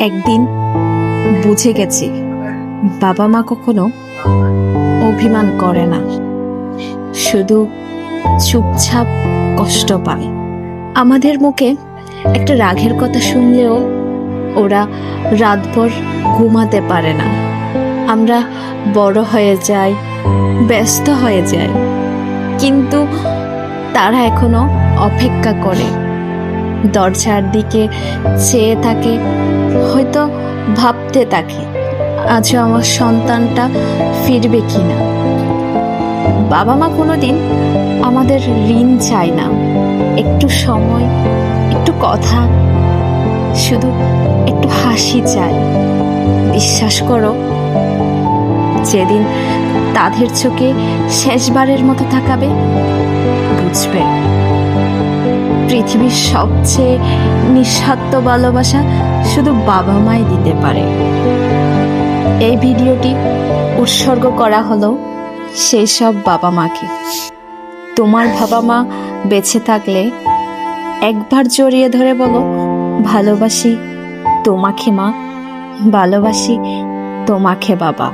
একদিন বুঝে গেছি বাবা মা কখনো অভিমান করে না, শুধু চুপচাপ কষ্ট পায়। আমাদের মুখে একটা রাগের কথা শুনলেও ওরা রাতভর ঘুমাতে পারে না। আমরা বড় হয়ে যাই, ব্যস্ত হয়ে যাই, কিন্তু তারা এখনো অপেক্ষা করে, দরজার দিকে চেয়ে থাকে, হয়তো ভাবতে থাকে আজও আমার সন্তানটা ফিরবে কিনা। বাবা মা কোনোদিন আমাদের ঋণ চায় না, একটু সময়, একটু কথা, শুধু একটু হাসি চায়। বিশ্বাস করো, যেদিন তাদের চোখে শেষবারের মতো তাকাবে, বুঝবে পৃথিবীর সবচেয়ে নিঃস্বার্থ ভালোবাসা শুধু বাবা মাই দিতে পারে। এই ভিডিওটি উৎসর্গ করা হলো সেই সব বাবা মাকে। তোমার বাবা মা বেঁচে থাকলে একবার জড়িয়ে ধরে বলো, ভালোবাসি তোমাকে মা, ভালোবাসি তোমাকে বাবা।